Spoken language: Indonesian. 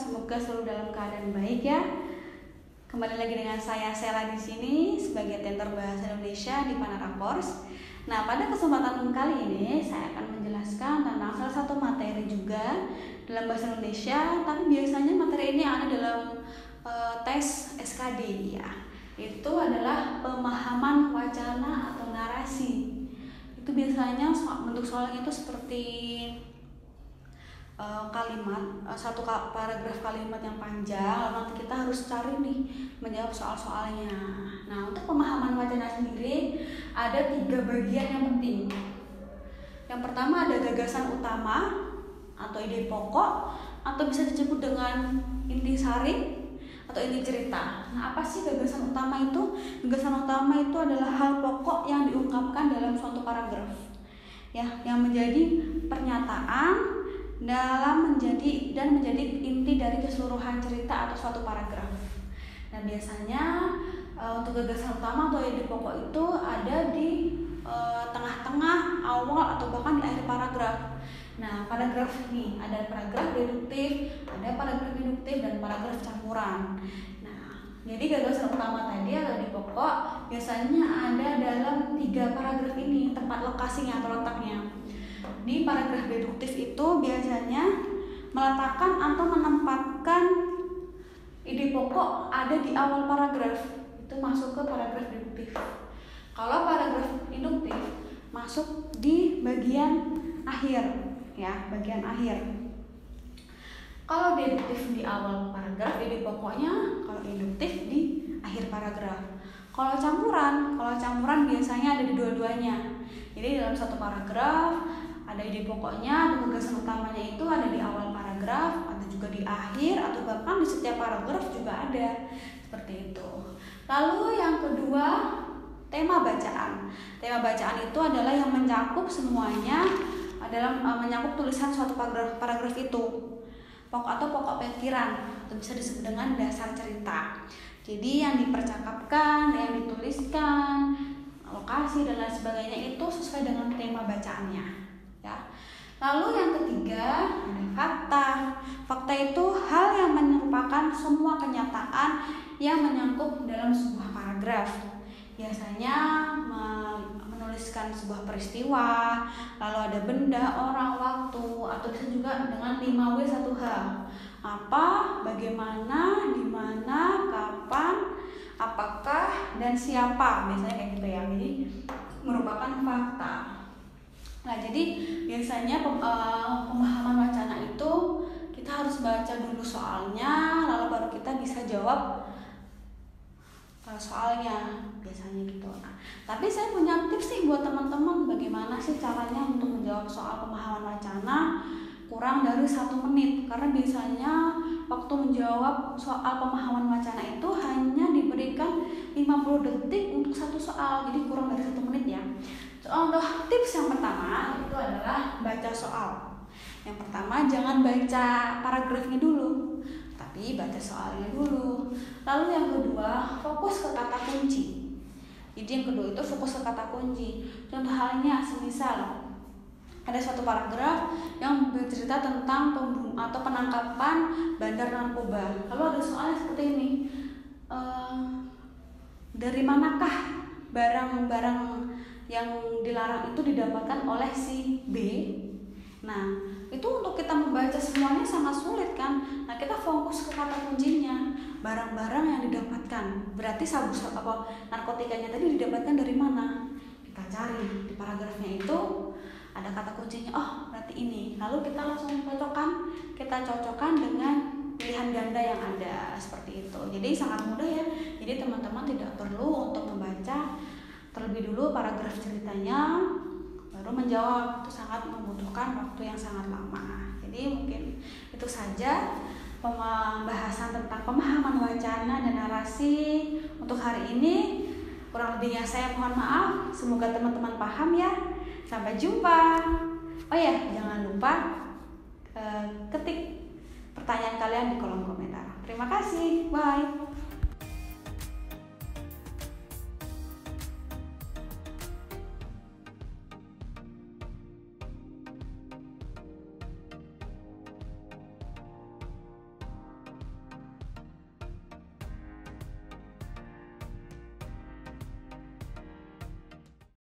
semoga selalu dalam keadaan baik ya. Kembali lagi dengan saya Sela di sini sebagai Tutor Bahasa Indonesia di Panara Course. Nah, pada kesempatan kali ini saya akan menjelaskan tentang salah satu materi juga dalam bahasa Indonesia, tapi biasanya materi ini ada dalam tes SKD ya. Itu adalah pemahaman wacana atau narasi. Itu biasanya bentuk soalnya itu seperti kalimat, satu paragraf kalimat yang panjang, lalu nanti kita harus cari nih menjawab soal-soalnya. Nah, untuk pemahaman wacana sendiri ada 3 bagian yang penting. Yang pertama ada gagasan utama atau ide pokok, atau bisa disebut dengan inti sari atau inti cerita. Nah, apa sih gagasan utama itu? Gagasan utama itu adalah hal pokok yang diungkapkan dalam suatu paragraf, ya, yang menjadi pernyataan dalam menjadi inti dari keseluruhan cerita atau suatu paragraf. Nah, biasanya untuk gagasan utama atau ide pokok itu ada di tengah-tengah, awal, atau bahkan di akhir paragraf. Nah, paragraf ini ada paragraf deduktif, ada paragraf induktif, dan paragraf campuran. Nah, jadi gagasan utama tadi atau ide pokok biasanya ada dalam 3 paragraf ini, tempat lokasinya atau letaknya. Di paragraf deduktif itu biasanya meletakkan atau menempatkan ide pokok ada di awal paragraf, itu masuk ke paragraf deduktif. Kalau paragraf induktif masuk di bagian akhir, ya, bagian akhir. Kalau deduktif di awal paragraf ide pokoknya, kalau induktif di akhir paragraf. Kalau campuran biasanya ada di dua-duanya. Jadi dalam satu paragraf ada ide pokoknya, dan gagasan utamanya itu ada di awal paragraf, atau juga di akhir, atau bahkan di setiap paragraf juga ada. Seperti itu. Lalu yang kedua, tema bacaan. Tema bacaan itu adalah yang mencakup semuanya dalam mencakup tulisan suatu paragraf itu. Pokok pikiran, atau bisa disebut dengan dasar cerita. Jadi yang dipercakapkan, yang dituliskan, lokasi dan lain sebagainya itu sesuai dengan tema bacaannya. Ya. Lalu yang ketiga ada fakta. Fakta itu hal yang merupakan semua kenyataan yang menyangkut dalam sebuah paragraf. Biasanya menuliskan sebuah peristiwa, lalu ada benda, orang, waktu, atau bisa juga dengan 5W 1H. Apa, bagaimana, di mana, kapan, apakah, dan siapa. Biasanya kayak gitu ya. Jadi merupakan fakta. Nah, jadi biasanya pemahaman wacana itu kita harus baca dulu soalnya, lalu baru kita bisa jawab soalnya, biasanya gitu. Nah, tapi saya punya tips nih buat teman-teman, bagaimana sih caranya untuk menjawab soal pemahaman wacana kurang dari 1 menit, karena biasanya waktu menjawab soal pemahaman wacana itu hanya diberikan 50 detik untuk satu soal, jadi kurang dari 1 menit ya. Untuk tips yang pertama itu adalah baca soal. Yang pertama, jangan baca paragrafnya dulu, tapi baca soalnya dulu. Lalu yang kedua, fokus ke kata kunci. Jadi yang kedua itu fokus ke kata kunci. Contoh halnya semisal ada suatu paragraf yang bercerita tentang pembunuhan atau penangkapan bandar narkoba. Lalu ada soalnya seperti ini, dari manakah barang-barang yang dilarang itu didapatkan oleh si B. Nah, itu untuk kita membaca semuanya sangat sulit kan. Nah, kita fokus ke kata kuncinya, barang-barang yang didapatkan. Berarti narkotikanya tadi didapatkan dari mana? Kita cari di paragrafnya itu ada kata kuncinya. Oh, berarti ini. Lalu kita langsung cocokkan dengan pilihan ganda yang ada, seperti itu. Jadi sangat mudah ya. Jadi teman-teman tidak perlu untuk membaca terlebih dulu paragraf ceritanya baru menjawab, itu sangat membutuhkan waktu yang sangat lama. Jadi mungkin itu saja pembahasan tentang pemahaman wacana dan narasi untuk hari ini. Kurang lebihnya saya mohon maaf, semoga teman-teman paham ya. Sampai jumpa. Oh ya, jangan lupa ketik pertanyaan kalian di kolom komentar. Terima kasih, bye.